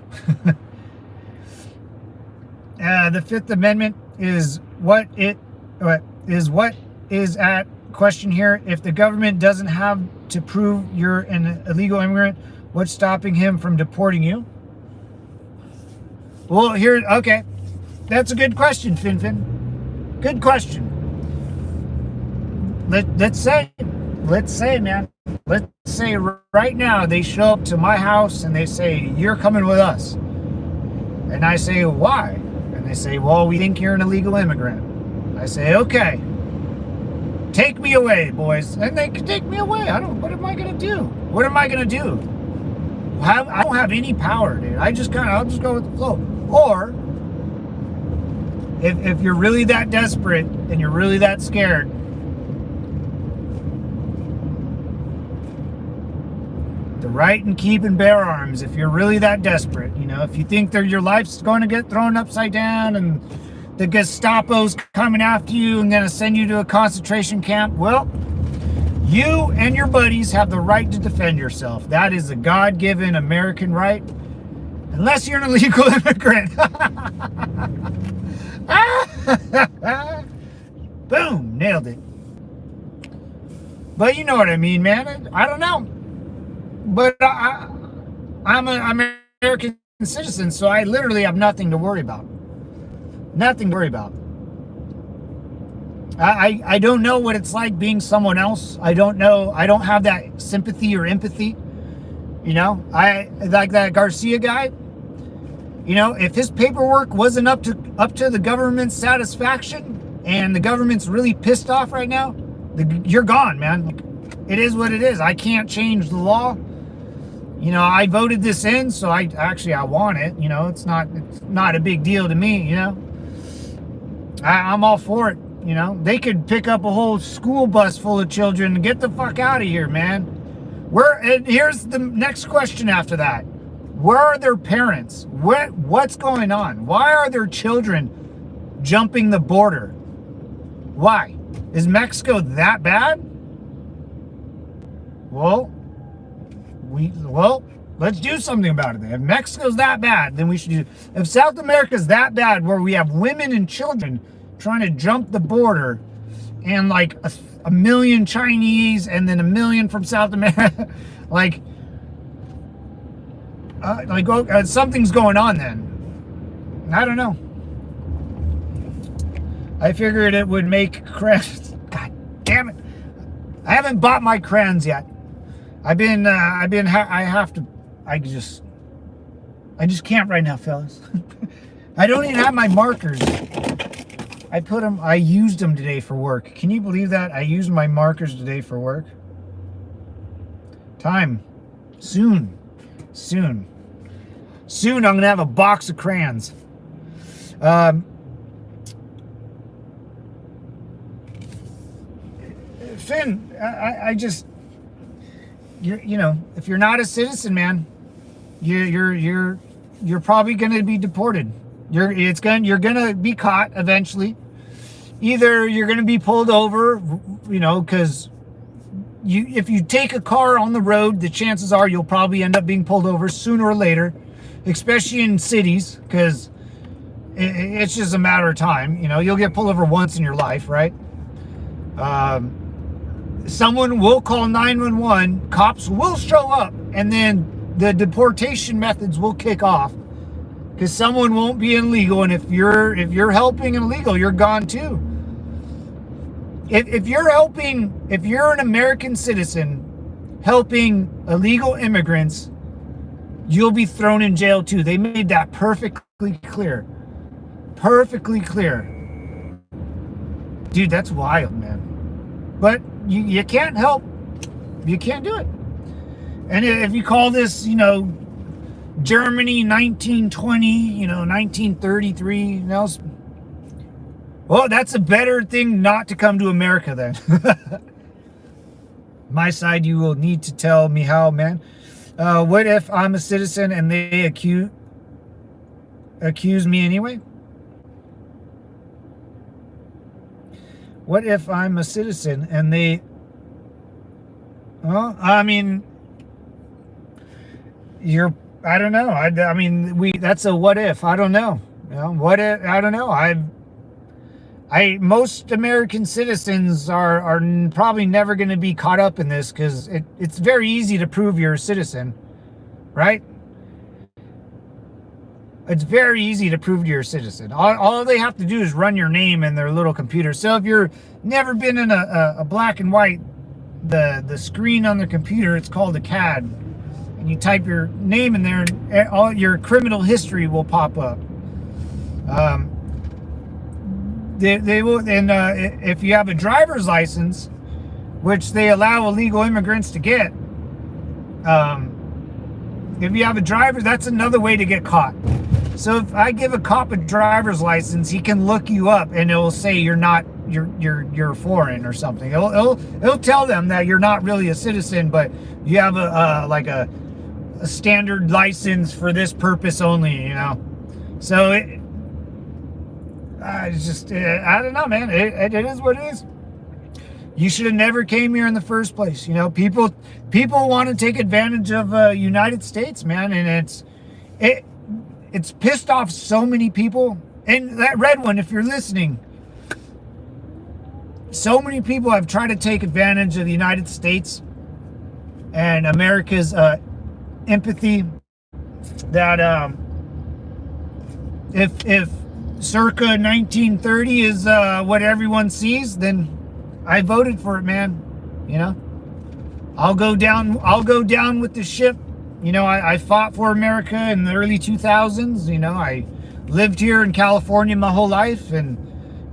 The Fifth Amendment is what is at question here. If the government doesn't have to prove you're an illegal immigrant, what's stopping him from deporting you? Well, okay. That's a good question, Finfin. Good question. Let's say, man. Let's say right now they show up to my house and they say, you're coming with us. And I say, why? And they say, well, we think you're an illegal immigrant. I say, okay. Take me away, boys. And they can take me away. What am I going to do? What am I going to do? I don't have any power, dude. I'll just go with the flow. Or, if you're really that desperate and you're really that scared, the right and keep and bear arms. If you're really that desperate, you know, if you think your life's going to get thrown upside down and the Gestapo's coming after you and going to send you to a concentration camp, well, you and your buddies have the right to defend yourself. That is a God-given American right, unless you're an illegal immigrant. Boom, nailed it. But you know what I mean, man. I don't know. But I'm an American citizen, so I literally have nothing to worry about. Nothing to worry about. I don't know what it's like being someone else. I don't know. I don't have that sympathy or empathy. You know, I like that Garcia guy. You know, if his paperwork wasn't up to the government's satisfaction and the government's really pissed off right now, you're gone, man. It is what it is. I can't change the law. You know, I voted this in, so I want it. You know, it's not a big deal to me. You know, I'm all for it. You know, they could pick up a whole school bus full of children and get the fuck out of here, man. And here's the next question after that. Where are their parents? What's going on? Why are their children jumping the border? Why? Is Mexico that bad? Well, let's do something about it then. If Mexico's that bad, then we should do. If South America's that bad, where we have women and children trying to jump the border, and like a million Chinese and then a million from South America, something's going on then. I don't know. I figured it would make crayons. God damn it! I haven't bought my crayons yet. I just can't right now, fellas. I don't even have my markers. I used them today for work. Can you believe that? I used my markers today for work. Time. Soon, I'm going to have a box of crayons. Finn, if you're not a citizen, man, you're probably going to be deported. You're going to be caught eventually. Either you're going to be pulled over, because if you take a car on the road, the chances are you'll probably end up being pulled over sooner or later, especially in cities, because it's just a matter of time. You'll get pulled over once in your life, right? Someone will call 911, cops will show up, and then the deportation methods will kick off, because someone won't be illegal, and if you're helping an illegal, you're gone too. If you're an American citizen helping illegal immigrants, you'll be thrown in jail too. They made that perfectly clear. Perfectly clear. Dude, that's wild, man. But you can't help. You can't do it. And if you call this, Germany 1920, 1933, well, that's a better thing not to come to America then. My side, you will need to tell me how, man. What if I'm a citizen and they accuse me anyway? What if I'm a citizen and they... Well, I mean... I don't know. I mean, that's a what if. I don't know. What if? I don't know. Most American citizens are probably never going to be caught up in this, because it's very easy to prove you're a citizen, right? It's very easy to prove you're a citizen. All they have to do is run your name in their little computer. So if you're never been in a black and white, the screen on the computer, it's called a CAD. And you type your name in there, and all your criminal history will pop up. They will, and if you have a driver's license, which they allow illegal immigrants to get, if you have a driver, that's another way to get caught. So if I give a cop a driver's license, he can look you up, and it will say you're foreign or something. It'll tell them that you're not really a citizen, but you have a standard license for this purpose only, So I don't know, man. It is what it is. You should have never came here in the first place. People want to take advantage of United States, man, and it's pissed off so many people. And that red one, if you're listening, so many people have tried to take advantage of the United States and America's empathy, that if circa 1930 is what everyone sees, then I voted for it, man. I'll go down with the ship. I fought for America in the early 2000s. I lived here in California my whole life, and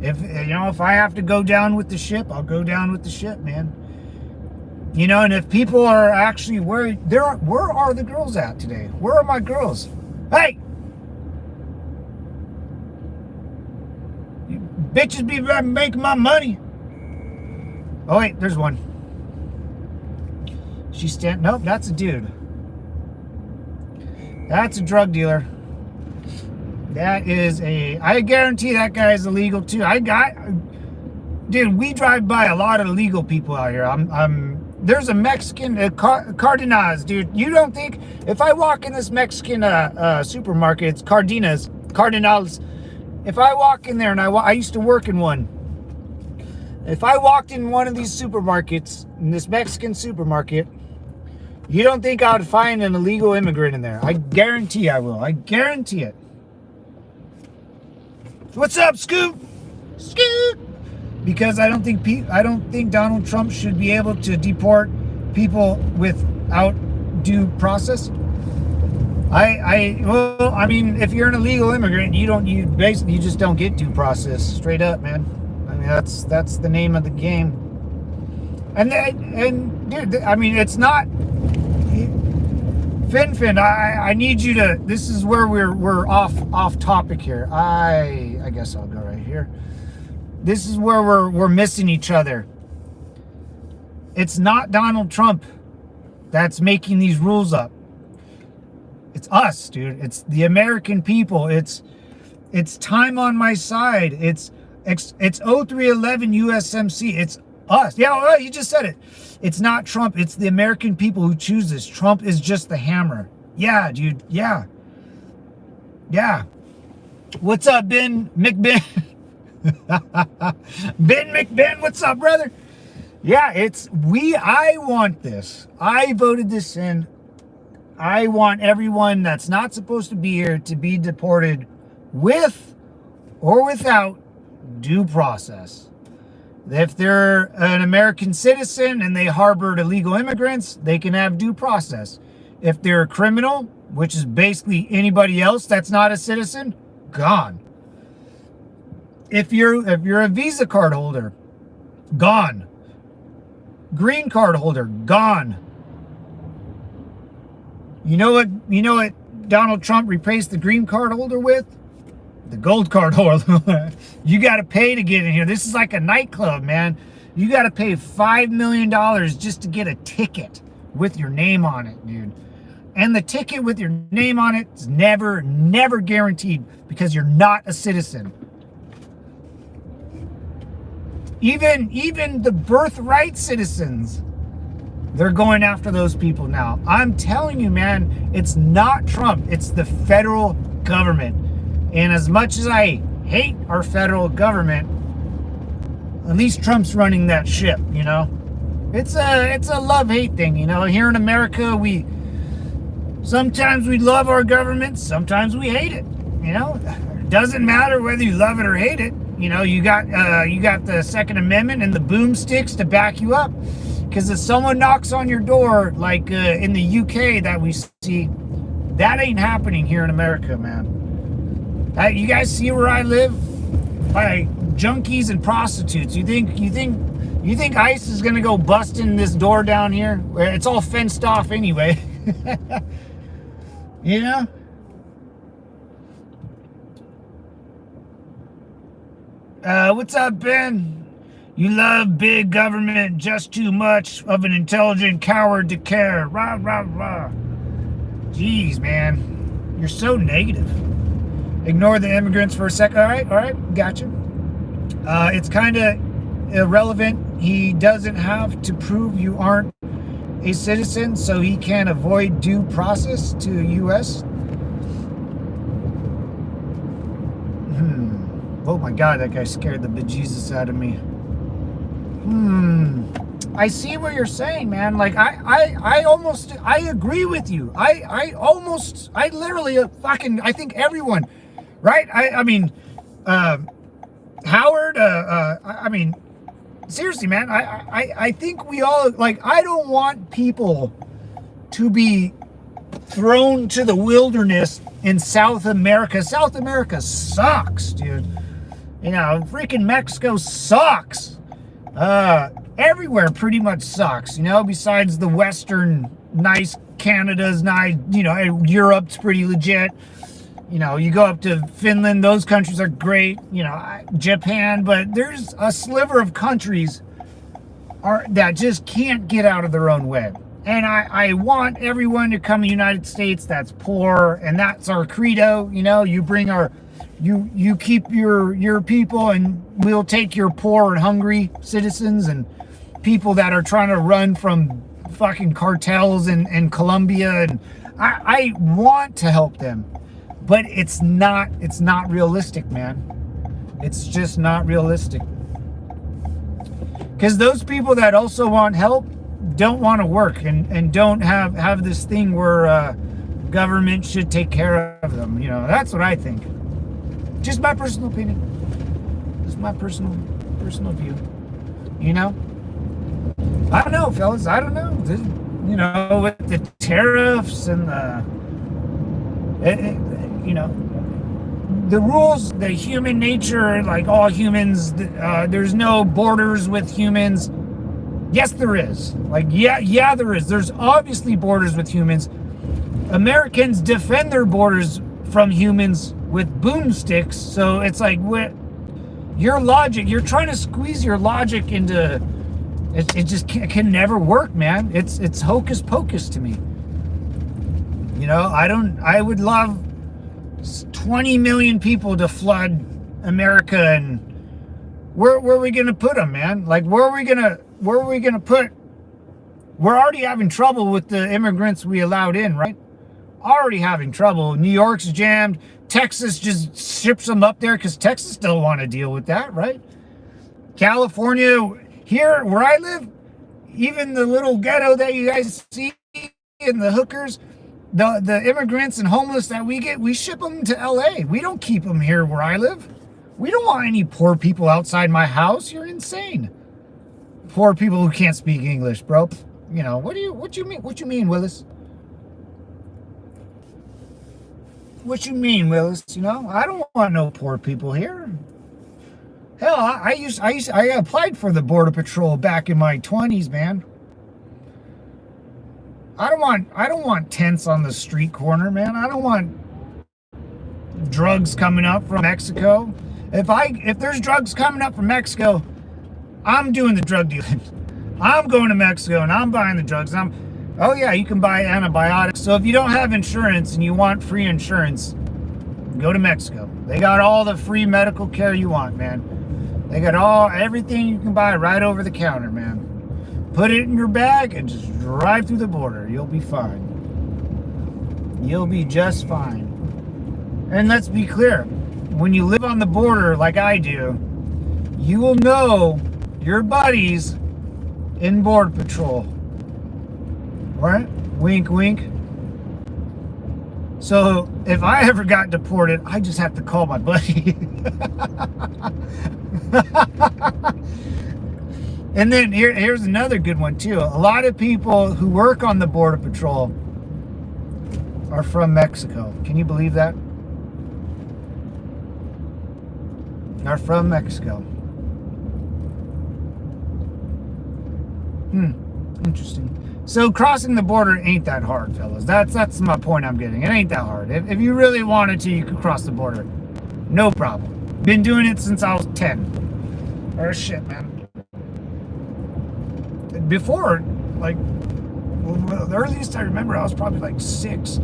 if I have to go down with the ship, I'll go down with the ship, man. And if people are actually worried, where are the girls at today? Where are my girls? Hey! You bitches be making my money. Oh, wait, there's one. Nope, that's a dude. That's a drug dealer. I guarantee that guy is illegal too. Dude, we drive by a lot of illegal people out here. There's a Mexican, Cardenas, dude. You don't think, if I walk in this Mexican supermarket, it's Cardinals. If I walk in there, and I used to work in one. If I walked in one of these supermarkets, in this Mexican supermarket, you don't think I would find an illegal immigrant in there. I guarantee I will. I guarantee it. What's up, Scoot? Scoot! Because I don't think Donald Trump should be able to deport people without due process. I mean, if you're an illegal immigrant, you basically just don't get due process. Straight up, man. I mean, that's the name of the game. And dude, I mean, it's not. Fin, I need you to. This is where we're off topic here. I guess I'll go right here. This is where we're missing each other. It's not Donald Trump that's making these rules up. It's us, dude. It's the American people. It's time on my side. It's 0311 USMC. It's us. Yeah, all right, you just said it. It's not Trump. It's the American people who choose this. Trump is just the hammer. Yeah, dude. Yeah. Yeah. What's up, Ben McBen? Ben McBen, what's up, brother? Yeah, I want this. I voted this in. I want everyone that's not supposed to be here to be deported with or without due process. If they're an American citizen and they harbored illegal immigrants, they can have due process. If they're a criminal, which is basically anybody else that's not a citizen, gone. If you're a Visa card holder, gone. Green card holder, gone. You know what Donald Trump replaced the green card holder with? The gold card holder. You got to pay to get in here. This is like a nightclub, man. You got to pay $5 million just to get a ticket with your name on it, dude. And the ticket with your name on it is never guaranteed because you're not a citizen. Even the birthright citizens, they're going after those people now. I'm telling you, man, it's not Trump. It's the federal government. And as much as I hate our federal government, at least Trump's running that ship, you know? It's a love-hate thing, you know? Here in America, sometimes we love our government, sometimes we hate it, you know? It doesn't matter whether you love it or hate it. You know, you got the Second Amendment and the boomsticks to back you up. Because if someone knocks on your door, like in the UK that we see, that ain't happening here in America, man. You guys see where I live? By junkies and prostitutes. You think ICE is gonna go busting this door down here? It's all fenced off anyway. You know? What's up, Ben? You love big government just too much of an intelligent coward to care. Rah, rah, rah. Jeez, man. You're so negative. Ignore the immigrants for a sec. All right, gotcha. It's kind of irrelevant. He doesn't have to prove you aren't a citizen, so he can avoid due process to U.S. Oh my God, that guy scared the bejesus out of me. I see what you're saying, man. Like I agree with you. I think everyone, right? I mean, Howard, I mean, seriously, man, I think we all, like, I don't want people to be thrown to the wilderness in South America. South America sucks, dude. You know, freaking Mexico sucks. Everywhere pretty much sucks, you know, besides the Western, nice Canada's nice, you know, Europe's pretty legit. You know, you go up to Finland, those countries are great, you know, Japan, but there's a sliver of countries that just can't get out of their own way. And I want everyone to come to the United States that's poor, and that's our credo, you know, you bring you keep your people, and we'll take your poor and hungry citizens and people that are trying to run from fucking cartels in Colombia, and I want to help them, but it's not realistic, man. It's just not realistic. Because those people that also want help don't want to work and don't have this thing where government should take care of them. You know, that's what I think. Just my personal opinion. Just my personal view. You know? I don't know, fellas. I don't know. You know, with the tariffs and you know, the rules, the human nature, like all humans, there's no borders with humans. Yes, there is. Like, yeah, there is. There's obviously borders with humans. Americans defend their borders from humans with boomsticks. So it's like, what your logic, you're trying to squeeze your logic into It just can never work, man. It's hocus pocus to me. You know, I would love 20 million people to flood America, and where are we gonna put them, man? Like, where are we gonna put? We're already having trouble with the immigrants we allowed in, right? Already having trouble. New York's jammed. Texas just ships them up there because Texas don't want to deal with that, right? California, here where I live, even the little ghetto that you guys see and the hookers, the immigrants and homeless that we get, we ship them to LA. We don't keep them here where I live. We don't want any poor people outside my house. You're insane. Poor people who can't speak English, bro. You know, what you mean, Willis? What you mean, Willis? You know, I don't want no poor people here. Hell, I applied for the Border Patrol back in my 20s, man. I don't want tents on the street corner, man. I don't want drugs coming up from Mexico. If there's drugs coming up from Mexico, I'm doing the drug dealing. I'm going to Mexico and I'm buying the drugs. Oh yeah, you can buy antibiotics. So if you don't have insurance and you want free insurance, go to Mexico. They got all the free medical care you want, man. They got everything you can buy right over the counter, man. Put it in your bag and just drive through the border. You'll be fine. You'll be just fine. And let's be clear, when you live on the border like I do, you will know your buddies in Border Patrol. Right? Wink, wink. So if I ever got deported, I just have to call my buddy. And then here's another good one too. A lot of people who work on the Border Patrol are from Mexico. Can you believe that? Are from Mexico. Interesting. So crossing the border ain't that hard, fellas. That's my point I'm getting. It ain't that hard. If you really wanted to, you could cross the border. No problem. Been doing it since I was 10. Or shit, man. Before, like, well, the earliest I remember, I was probably like 6.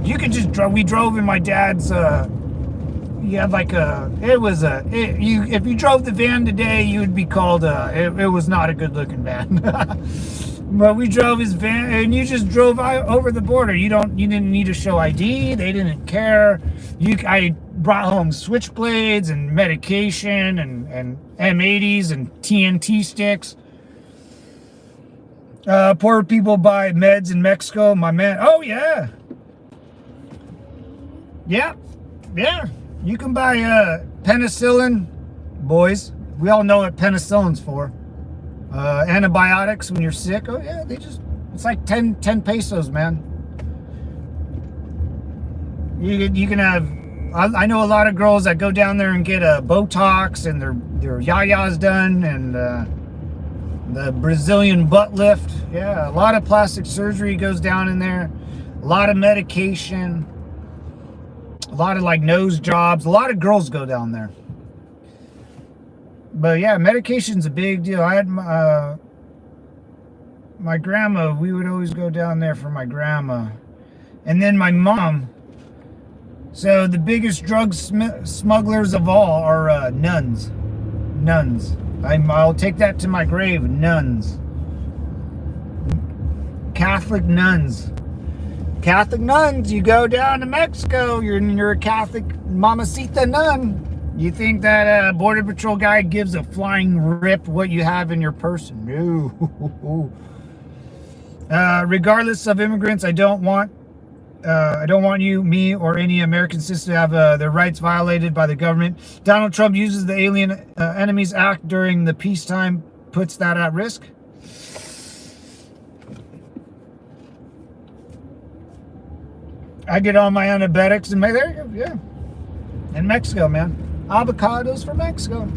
You could just drive. We drove in my dad's, you had like if you drove the van today, you would be called, it was not a good looking van. But we drove his van, and you just drove over the border. You didn't need to show ID. They didn't care. I brought home switchblades and medication and M80s and TNT sticks. Poor people buy meds in Mexico. My man. Oh yeah. Yeah. You can buy penicillin, boys. We all know what penicillin's for. Antibiotics when you're sick. Oh yeah, it's like 10 pesos, man. You can have, I know a lot of girls that go down there and get a Botox and their yayas done, and the Brazilian butt lift. Yeah, a lot of plastic surgery goes down in there. A lot of medication. A lot of like nose jobs. A lot of girls go down there. But yeah, medication's a big deal. I had my grandma, we would always go down there for my grandma. And then my mom. So the biggest drug smugglers of all are nuns. Nuns. I'll take that to my grave. Nuns. Catholic nuns. Catholic nuns, you go down to Mexico, you're a Catholic mamacita nun. You think that Border Patrol guy gives a flying rip what you have in your person? No. Regardless of immigrants, I don't want you, me, or any American citizen to have their rights violated by the government. Donald Trump uses the Alien Enemies Act during the peacetime, puts that at risk. I get all my antibiotics and there you go, yeah. In Mexico, man. Avocados from Mexico.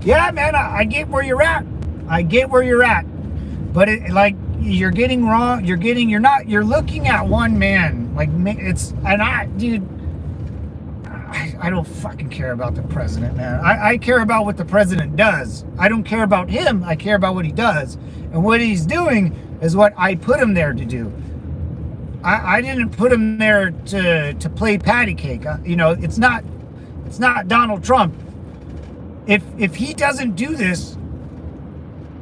Yeah, man, I get where you're at. But you're getting wrong. You're looking at one man. Like, dude, I don't fucking care about the president, man. I care about what the president does. I don't care about him. I care about what he does. And what he's doing is what I put him there to do. I didn't put him there to play patty cake. You know, it's not Donald Trump. If he doesn't do this,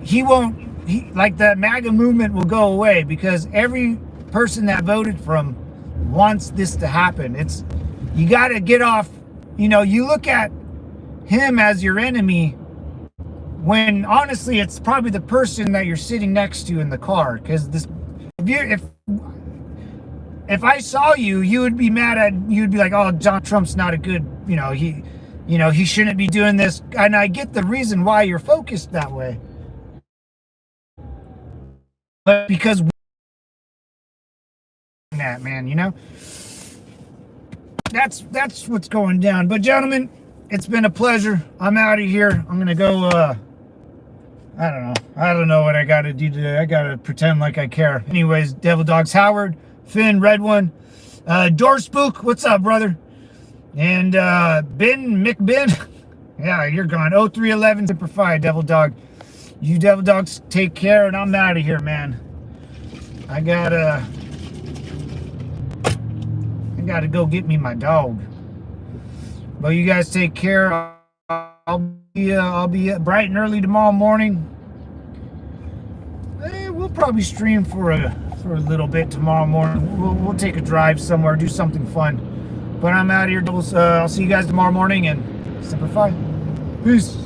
he won't. Like the MAGA movement will go away, because every person that voted for him wants this to happen. You got to get off. You know, you look at him as your enemy when honestly it's probably the person that you're sitting next to in the car. Because if I saw you, you would be mad at. You'd be like, oh, Donald Trump's not a good. He shouldn't be doing this. And I get the reason why you're focused that way. But because that, man, you know, that's what's going down. But gentlemen, it's been a pleasure. I'm out of here. I'm gonna go. I don't know what I gotta do today. I gotta pretend like I care. Anyways, Devil Dogs Howard, Finn, Red One, Door Spook. What's up, brother? And McBin. Yeah, you're gone. 0311 Simplify, Devil Dog. You Devil Dogs take care, and I'm out of here, man. I gotta go get me my dog. But you guys take care. I'll be bright and early tomorrow morning. We'll probably stream for a little bit tomorrow morning. We'll take a drive somewhere, do something fun. But I'm out of here, Devils. I'll see you guys tomorrow morning, and Simplify. Peace.